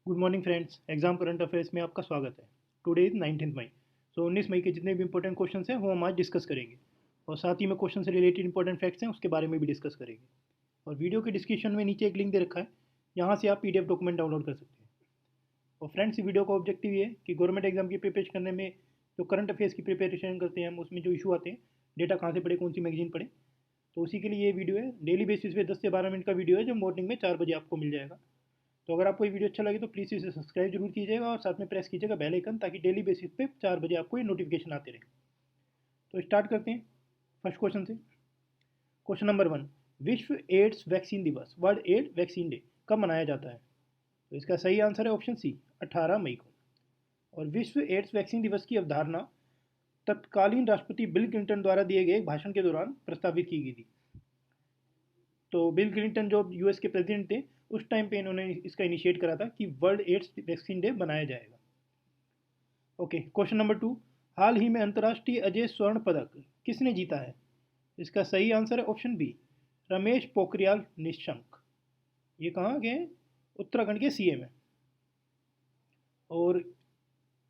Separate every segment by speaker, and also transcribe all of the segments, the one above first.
Speaker 1: Good morning friends. Exam current affairs में आपका स्वागत है। टुडे इज 19 मई। 19 मई के जितने भी इंपॉर्टेंट क्वेश्चन हैं वो हम आज डिस्कस करेंगे और साथ ही में क्वेश्चन से रिलेटेड इंपॉर्टेंट फैक्ट्स हैं उसके बारे में भी डिस्कस करेंगे। और वीडियो के डिस्क्रिप्शन में नीचे एक लिंक दे रखा है, यहाँ से आप पीडीएफ डॉक्यूमेंट डाउनलोड कर सकते हैं। और फ्रेंड्स, वीडियो का ऑब्जेक्टिव ये है कि गवर्नमेंट एग्जाम की प्रिपरेशन करने में जो करंट अफेयर्स की प्रिपरेशन करते हैं हम उसमें जो इशू आते हैं, डेटा कहाँ से पढ़े, कौन सी मैगजीन पढ़े, तो उसी के लिए ये वीडियो है। डेली बेसिस पे 10 से 12 मिनट का वीडियो है जो मॉर्निंग में 4 बजे आपको मिल जाएगा। तो अगर आपको ये वीडियो अच्छा लगे तो प्लीज़ इसे सब्सक्राइब जरूर कीजिएगा और साथ में प्रेस कीजिएगा बेल आइकन, ताकि डेली बेसिस पे 4 बजे आपको ये नोटिफिकेशन आते रहे। तो स्टार्ट करते हैं फर्स्ट क्वेश्चन से। क्वेश्चन नंबर 1, विश्व एड्स वैक्सीन दिवस, वर्ल्ड एड वैक्सीन डे, कब मनाया जाता है? तो इसका सही आंसर है ऑप्शन सी, 18 मई को। और विश्व एड्स वैक्सीन दिवस की अवधारणा तत्कालीन राष्ट्रपति बिल क्लिंटन द्वारा दिए गए एक भाषण के दौरान प्रस्तावित की गई थी। तो बिल क्लिंटन जो यूएस के प्रेसिडेंट थे उस टाइम पे इन्होंने इसका इनिशिएट करा था कि वर्ल्ड एड्स वैक्सीन डे बनाया जाएगा। ओके, क्वेश्चन नंबर 2, हाल ही में अंतर्राष्ट्रीय अजय स्वर्ण पदक किसने जीता है? इसका सही आंसर है ऑप्शन बी, रमेश पोखरियाल निशंक। ये कहाँ के हैं? उत्तराखंड के सीएम है। और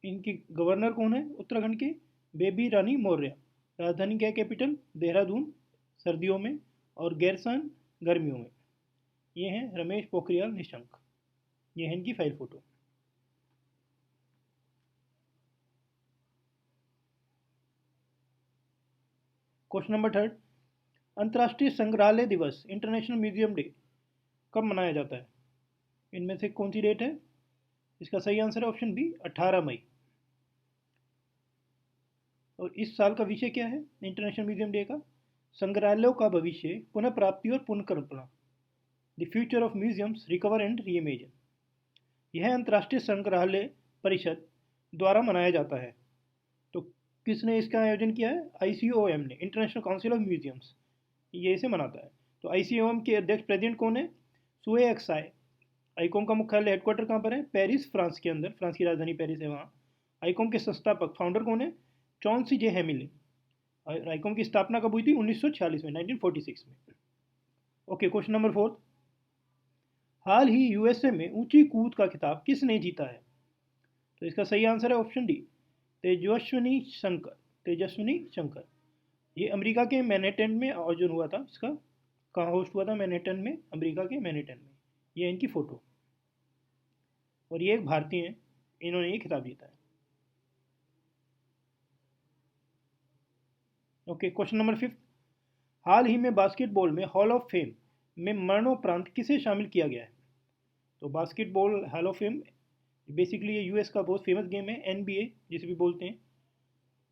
Speaker 1: इनकी गवर्नर कौन है उत्तराखंड के? बेबी रानी मौर्य। राजधानी क्या, कैपिटल देहरादून सर्दियों में और गैरसन गर्मियों में। ये हैं रमेश पोखरियाल निशंक। ये है इनकी फाइल फोटो। क्वेश्चन नंबर 3, अंतर्राष्ट्रीय संग्रहालय दिवस, इंटरनेशनल म्यूजियम डे, कब मनाया जाता है? इनमें से कौन सी डेट है? इसका सही आंसर है ऑप्शन बी, 18 मई। और इस साल का विषय क्या है इंटरनेशनल म्यूजियम डे का? संग्रहालयों का भविष्य, पुनः प्राप्ति और पुनर्कल्पना, the future of museums recover and reimagine. यह अंतर्राष्ट्रीय संग्रहालय परिषद द्वारा मनाया जाता है। तो किसने इसका आयोजन किया है? आईसीओएम ने, इंटरनेशनल काउंसिल ऑफ म्यूजियम्स, ये इसे मनाता है। तो आईसीओएम के अध्यक्ष प्रेसिडेंट कौन है? सुए एक्साई। आईकॉम का मुख्यालय हेडक्वार्टर कहाँ पर है? पेरिस, फ्रांस के अंदर। फ्रांस की राजधानी पेरिस है वहाँ। आईकॉम के संस्थापक फाउंडर कौन है? चॉन्सी जे हेमिले। आईकॉम की स्थापना कब हुई थी? 1946 में, 1946 में। ओके, क्वेश्चन नंबर 4, हाल ही यूएसए में ऊंची कूद का खिताब किसने जीता है? तो इसका सही आंसर है ऑप्शन डी, तेजस्विनी शंकर। तेजस्विनी शंकर। ये अमेरिका के मैनहट्टन में आयोजन हुआ था इसका। कहाँ होस्ट हुआ था? मैनहट्टन में, अमेरिका के मैनहट्टन में। ये इनकी फ़ोटो। और ये एक भारतीय हैं, इन्होंने ये खिताब जीता है। ओके, क्वेश्चन नंबर 5, हाल ही में बास्केटबॉल में हॉल ऑफ फेम में मरणोपरांत किसे शामिल किया गया है? तो basketball hall of fame basically ये यूएस का बहुत फेमस गेम है, एनबीए जिसे भी बोलते हैं।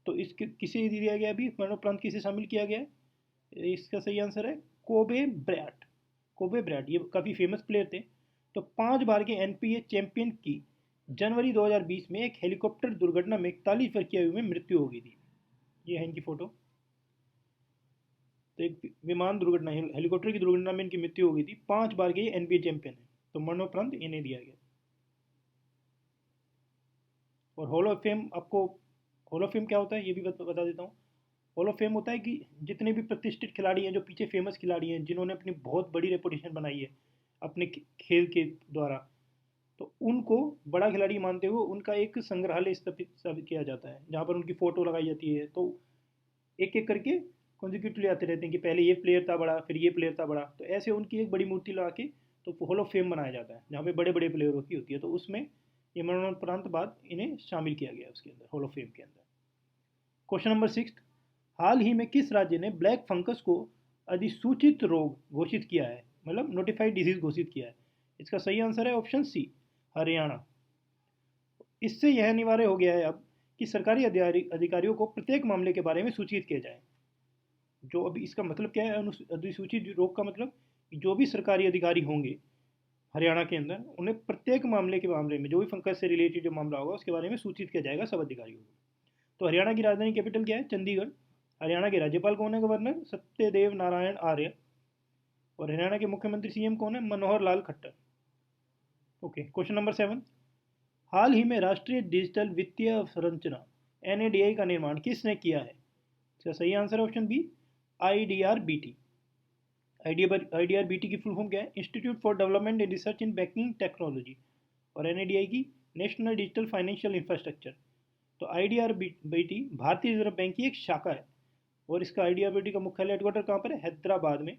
Speaker 1: तो इसके किसे दिया गया अभी मरणोपरांत, किसे शामिल किया गया है? इसका सही आंसर है कोबे ब्रायट। कोबे ब्रायट ये काफ़ी फेमस प्लेयर थे। तो 5 बार के एनपीए चैंपियन की जनवरी 2020 में एक हेलीकॉप्टर दुर्घटना में 41 वर्षीय आयु में मृत्यु हो गई थी। ये है इनकी फ़ोटो। तो एक विमान दुर्घटना, हेलीकॉप्टर की दुर्घटना में इनकी मृत्यु हो गई थी। 5 बार के एनबीए चैंपियन है, तो मरणोपरांत इन्हें दिया गया। और हॉल ऑफ फेम, आपको हॉल ऑफ फेम क्या होता है ये भी बता देता हूँ। हॉल ऑफ फेम होता है कि जितने भी प्रतिष्ठित खिलाड़ी हैं, जो पीछे फेमस खिलाड़ी हैं, जिन्होंने अपनी बहुत बड़ी रेपुटेशन बनाई है अपने खेल के द्वारा, तो उनको बड़ा खिलाड़ी मानते हुए उनका एक संग्रहालय स्थापित किया जाता है, जहाँ पर उनकी फ़ोटो लगाई जाती है। तो एक एक करके कॉन्जिक्यूटिवली आते रहते हैं कि पहले ये प्लेयर था बड़ा, फिर ये प्लेयर था बड़ा, तो ऐसे उनकी एक बड़ी मूर्ति लगा के तो हॉल ऑफ फेम बनाया जाता है, जहाँ पे बड़े बड़े प्लेयरों की होती है। तो उसमें ये मरणोपरांत बाद इन्हें शामिल किया गया उसके अंदर, हॉल ऑफ फेम के अंदर। क्वेश्चन नंबर 6, हाल ही में किस राज्य ने ब्लैक फंगस को अधिसूचित रोग घोषित किया है, मतलब नोटिफाइड डिजीज घोषित किया है? इसका सही आंसर है ऑप्शन सी, हरियाणा। इससे यह अनिवार्य हो गया है अब कि सरकारी अधिकारियों को प्रत्येक मामले के बारे में सूचित किया जाए। जो अभी इसका मतलब क्या है अधिसूचित रोग का मतलब, जो भी सरकारी अधिकारी होंगे हरियाणा के अंदर, उन्हें प्रत्येक मामले के मामले में जो भी फंगस से रिलेटेड जो मामला होगा उसके बारे में सूचित किया जाएगा सब अधिकारियों को। तो हरियाणा की राजधानी कैपिटल क्या है? चंडीगढ़। हरियाणा के राज्यपाल कौन है? गवर्नर सत्यदेव नारायण आर्य। और हरियाणा के मुख्यमंत्री सीएम कौन है? Manohar Lal Khattar. Okay, question number 7, हाल ही में राष्ट्रीय डिजिटल वित्तीय अवसंरचना एनएडीआई का निर्माण किसने किया है? इसका सही आंसर है ऑप्शन बी, आईडीआरबीटी। आईडीआरबीटी की फुल फॉर्म क्या है? Institute for development and research in banking technology. और NADI की नेशनल डिजिटल फाइनेंशियल इंफ्रास्ट्रक्चर। तो IDRBT भारतीय रिजर्व बैंक की एक शाखा है और इसका IDRBT का मुख्यालय हेडक्वार्टर कहाँ पर है? हैदराबाद में।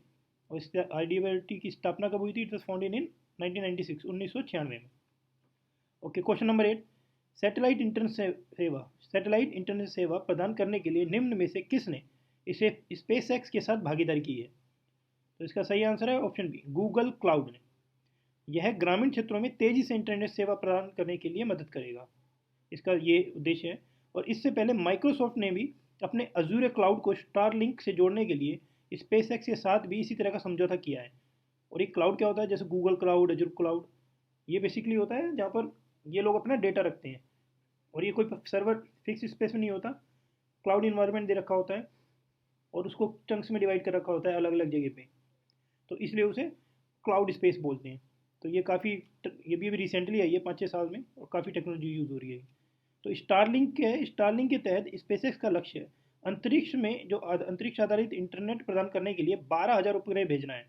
Speaker 1: और इस IDRBT की स्थापना कब हुई थी? इट वॉज फाउंडेड इन 1996 1996 में। Okay, question number 8, satellite internet सेवा प्रदान करने के लिए निम्न में से किसने इसे स्पेसएक्स के साथ भागीदारी की है? तो इसका सही आंसर है ऑप्शन बी, गूगल क्लाउड ने। यह ग्रामीण क्षेत्रों में तेजी से इंटरनेट सेवा प्रदान करने के लिए मदद करेगा, इसका ये उद्देश्य है। और इससे पहले माइक्रोसॉफ्ट ने भी अपने अजूर क्लाउड को स्टारलिंक से जोड़ने के लिए स्पेसएक्स के साथ भी इसी तरह का समझौता किया है। और एक क्लाउड क्या होता है? जैसे गूगल क्लाउड, अजूर क्लाउड, ये बेसिकली होता है जहाँ पर ये लोग अपना डेटा रखते हैं और ये कोई सर्वर फिक्स स्पेस में नहीं होता, क्लाउड इन्वायरमेंट दे रखा होता है और उसको चंक्स में डिवाइड कर रखा होता है अलग अलग जगह पे, तो इसलिए उसे क्लाउड स्पेस बोलते हैं। तो ये काफ़ी, ये भी अभी रिसेंटली आई है 5-6 साल में और काफ़ी टेक्नोलॉजी यूज़ हो रही है। तो स्टारलिंक के तहत स्पेसएक्स का लक्ष्य है अंतरिक्ष में जो अंतरिक्ष आधारित इंटरनेट प्रदान करने के लिए 12,000 उपग्रह भेजना है।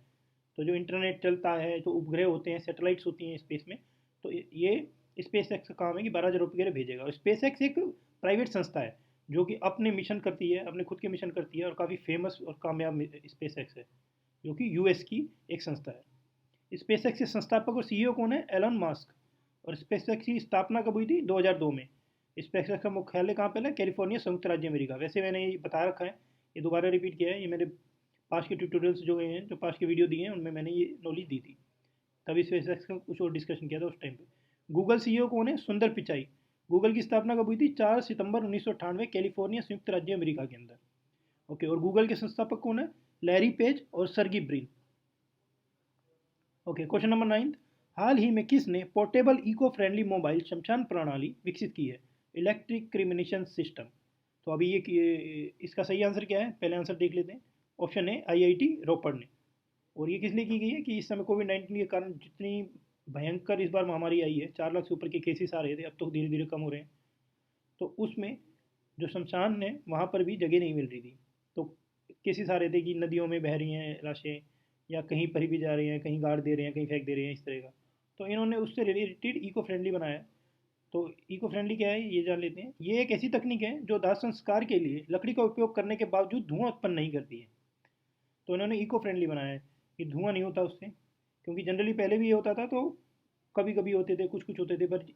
Speaker 1: तो जो इंटरनेट चलता है, जो उपग्रह होते हैं, सैटेलाइट्स होती हैं स्पेस में, तो ये स्पेसएक्स का काम है कि 12,000 उपग्रह भेजेगा। और स्पेसएक्स एक प्राइवेट संस्था है जो कि अपने मिशन करती है, अपने खुद के मिशन करती है और काफ़ी फेमस और कामयाब स्पेसएक्स है जो कि US की एक संस्था है। स्पेसएक्स के संस्थापक और CEO कौन है? Elon mask. और स्पेसएक्स की स्थापना कब हुई थी? 2002 में। स्पेसएक्स का मुख्यालय कहाँ पर है? कैलिफोर्निया, संयुक्त राज्य अमेरिका। वैसे मैंने ये बता रखा है, ये दोबारा रिपीट किया है, ये मेरे पास के ट्यूटोरियल्स जो हैं, जो पास के वीडियो दिए हैं, उनमें मैंने ये नॉलेज दी थी, तभी स्पेसएक्स का कुछ और डिस्कशन किया था उस टाइम पे। गूगल CEO कौन है? सुंदर पिचाई। गूगल की स्थापना कब हुई थी? 4 सितंबर 1998, कैलिफोर्निया, संयुक्त राज्य अमेरिका के अंदर। ओके, और गूगल के संस्थापक कौन है? लैरी पेज और सर्गी ब्रिन। ओके, क्वेश्चन नंबर 9, हाल ही में किसने पोर्टेबल इको फ्रेंडली मोबाइल शमशान प्रणाली विकसित की है? Electric क्रिमिनेशन system. तो अभी ये इसका सही आंसर क्या है? पहले आंसर देख लेते हैं। ऑप्शन है IIT रोपड़ ने। और ये किस लिए की गई है कि इस समय कोविड-19 के कारण जितनी भयंकर इस बार महामारी आई है, 4 लाख से ऊपर के केसेस आ रहे थे, अब तो धीरे धीरे कम हो रहे हैं। तो उसमें जो शमशान है वहाँ पर भी जगह नहीं मिल रही थी, तो केसेस आ रहे थे कि नदियों में बह रही हैं लाशें या कहीं पर भी जा रही हैं, कहीं गाड़ दे रहे हैं, कहीं फेंक दे रहे हैं, इस तरह का। तो इन्होंने उससे रिलेटेड इको फ्रेंडली बनाया। तो इको फ्रेंडली क्या है ये जान लेते हैं। ये एक ऐसी तकनीक है जो दाह संस्कार के लिए लकड़ी का उपयोग करने के बावजूद धुआं उत्पन्न नहीं करती है। तो इन्होंने इको फ्रेंडली बनाया है कि धुआं नहीं होता उससे, क्योंकि जनरली पहले भी ये होता था, तो कभी कभी होते थे, कुछ कुछ होते थे, पर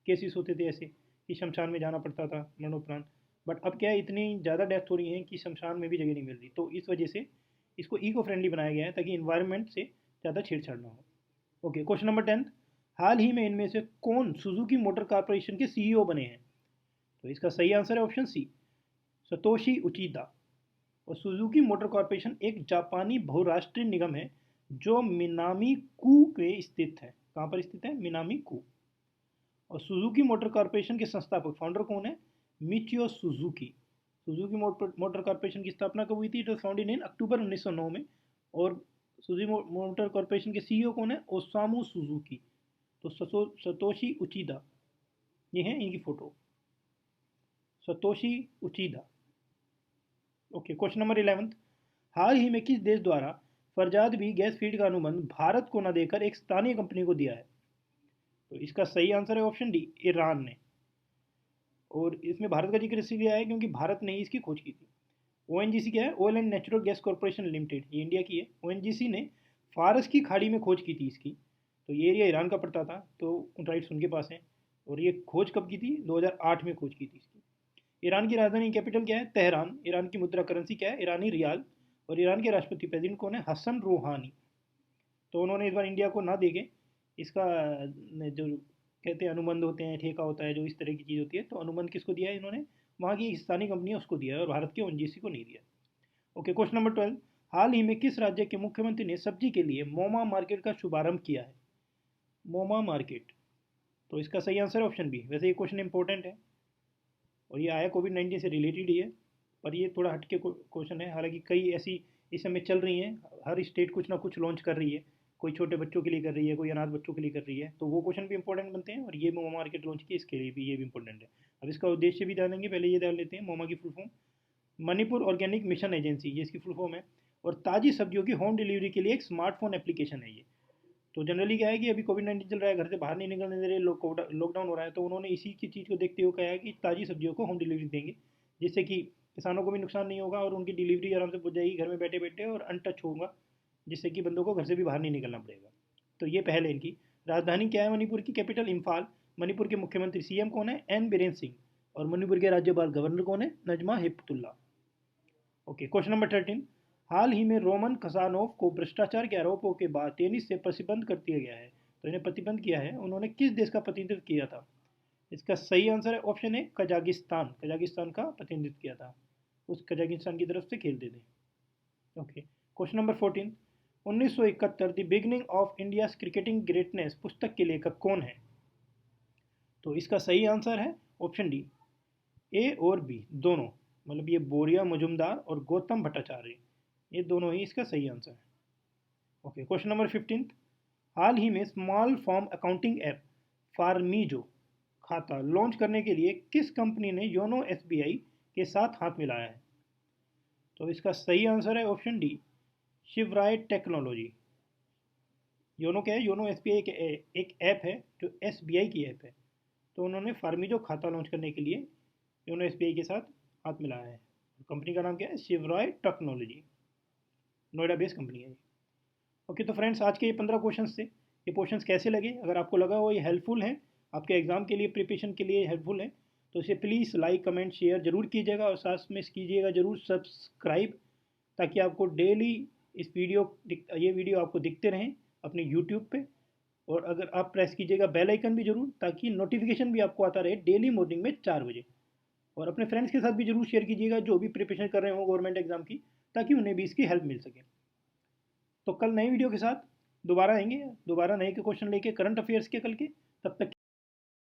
Speaker 1: केसेस होते थे ऐसे कि शमशान में जाना पड़ता था मरणोपरांत। बट अब क्या है, इतनी ज़्यादा डेथ हो रही है कि शमशान में भी जगह नहीं मिल रही, तो इस वजह से इसको इको फ्रेंडली बनाया गया है ताकि इन्वायरमेंट से ज़्यादा छेड़छाड़ ना हो। ओके, क्वेश्चन नंबर 10, हाल ही में इनमें से कौन सुजुकी मोटर कॉर्पोरेशन के CEO बने हैं? तो इसका सही आंसर है ऑप्शन सी, सतोशी उचिदा। और सुजुकी मोटर कॉर्पोरेशन एक जापानी बहुराष्ट्रीय निगम है जो मिनामी कू में स्थित है। कहाँ पर स्थित है? मिनामी कू। और सुजुकी मोटर कॉर्पोरेशन के संस्थापक फाउंडर कौन है? Michio Suzuki. Suzuki motor corporation की स्थापना कब हुई थी? इट वॉज फाउंडेड इन अक्टूबर 1909 में। और सुजुकी मोटर कॉर्पोरेशन के CEO कौन है? Osamu Suzuki. तो सतोशी उचिदा, ये है इनकी photo, Satoshi उचिदा। Okay, question number 11, हाल ही में किस देश द्वारा फरजाद भी गैस फील्ड का अनुबंध भारत को न देकर एक स्थानीय कंपनी को दिया है? तो इसका सही आंसर है ऑप्शन डी, ईरान ने। और इसमें भारत का जिक्र इसलिए आया है क्योंकि भारत ने ही इसकी खोज की थी। ONGC क्या है? Oil and natural gas corporation limited, ये इंडिया की है। ONGC ने फारस की खाड़ी में खोज की थी इसकी। तो ये एरिया ईरान का पड़ता था, तो राइट्स उनके पास हैं। और ये खोज कब की थी? 2008 में खोज की थी इसकी। ईरान की राजधानी कैपिटल क्या है? तेहरान। ईरान की मुद्रा करेंसी क्या है? ईरानी रियाल। और ईरान के राष्ट्रपति प्रेसिडेंट कौन है? हसन रूहानी। तो उन्होंने इस बार इंडिया को ना देके इसका जो कहते हैं अनुबंध होते हैं, ठेका होता है, जो इस तरह की चीज़ होती है, तो अनुबंध किसको दिया है इन्होंने? वहाँ की स्थानीय कंपनी है उसको दिया है, और भारत के ONGC को नहीं दिया। ओके, क्वेश्चन नंबर 12, हाल ही में किस राज्य के मुख्यमंत्री ने सब्जी के लिए मोमा मार्केट का शुभारंभ किया है? मोमा मार्केट। तो इसका सही आंसर है ऑप्शन बी। वैसे ये क्वेश्चन इंपॉर्टेंट है और ये आया कोविड-19 से रिलेटेड ही है, पर ये थोड़ा हटके क्वेश्चन है। हालांकि कई ऐसी इस समय चल रही हैं, हर स्टेट कुछ ना कुछ लॉन्च कर रही है, कोई छोटे बच्चों के लिए कर रही है, कोई अनाथ बच्चों के लिए कर रही है, तो वो क्वेश्चन भी इंपॉर्टेंट बनते हैं। और ये मोमा मार्केट लॉन्च की, इसके लिए भी ये भी इंपॉर्टेंट है। अब इसका उद्देश्य भी जानेंगे, पहले ये जान लेते हैं मोमा की full form. Manipur organic mission agency, ये इसकी फुल फॉर्म है। और ताज़ी सब्जियों की होम डिलीवरी के लिए एक स्मार्टफोन एप्लीकेशन है ये। तो जनरली क्या है कि अभी कोविड-19 चल रहा है, घर से बाहर नहीं निकलने दे रहे, लॉकडाउन हो रहा है, तो उन्होंने इसी की चीज़ को देखते हुए कहा है कि ताज़ी सब्जियों को होम डिलीवरी देंगे, जिससे कि किसानों को भी नुकसान नहीं होगा और उनकी डिलीवरी आराम से पहुँच जाएगी घर में बैठे-बैठे और अनटच होगा, जिससे कि बंदों को घर से भी बाहर नहीं निकलना पड़ेगा। तो ये पहल है इनकी। राजधानी क्या है मणिपुर की? कैपिटल इम्फाल। मणिपुर के मुख्यमंत्री सीएम कौन है? एन बीरेन सिंह। और मणिपुर के राज्यपाल गवर्नर कौन है? Najma Heptulla. Okay, question number 13। हाल ही में रोमन खसानोव को भ्रष्टाचार के आरोपों के बाद टेनिस से प्रतिबंध कर दिया गया है। तो इन्हें प्रतिबंध किया है, उन्होंने किस देश का प्रतिनिधित्व किया था? इसका सही आंसर है ऑप्शन ए कजाकिस्तान। कजाकिस्तान का प्रतिनिधित्व किया था, उस कजाकिस्तान की तरफ से खेलते थे। Okay, question number 14। 1971 the beginning of India's cricketing greatness पुस्तक के लेखक कौन है? तो इसका सही आंसर है ऑप्शन डी, ए और बी दोनों। मतलब ये बोरिया मजुमदार और गौतम भट्टाचार्य, ये दोनों ही इसका सही आंसर है। Okay, question number 15। हाल ही में स्मॉल फॉर्म अकाउंटिंग ऐप फार्मीजो खाता लॉन्च करने के लिए किस कंपनी ने योनो एसबीआई के साथ हाथ मिलाया है? तो इसका सही आंसर है option D, Shivrai technology. YONO क्या है? योनो एसबीआई के एक ऐप है जो एसबीआई की ऐप है, तो उन्होंने फार्मीजो खाता लॉन्च करने के लिए योनो एसबीआई के साथ हाथ मिलाया है। कंपनी का नाम क्या है? Shivrai technology, Noida based company है ये। ओके, तो फ्रेंड्स आज के ये 15 क्वेश्चन थे। ये क्वेश्चंस कैसे लगे? अगर आपको लगा हो ये हेल्पफुल है, आपके एग्ज़ाम के लिए प्रिपरेशन के लिए हेल्पफुल है, तो इसे प्लीज़ लाइक कमेंट शेयर जरूर कीजिएगा और साथ में कीजिएगा जरूर सब्सक्राइब, ताकि आपको डेली ये वीडियो आपको दिखते रहें अपने यूट्यूब पे। और अगर आप प्रेस कीजिएगा बेल आइकन भी जरूर, ताकि नोटिफिकेशन भी आपको आता रहे डेली मॉर्निंग में 4 बजे। और अपने फ्रेंड्स के साथ भी जरूर शेयर कीजिएगा जो भी प्रिपरेशन कर रहे हो गवर्नमेंट एग्जाम की, ताकि उन्हें भी इसकी हेल्प मिल सके। तो कल नई वीडियो के साथ दोबारा आएंगे, दोबारा नए के क्वेश्चन लेके करंट अफेयर्स के कल के। तब तक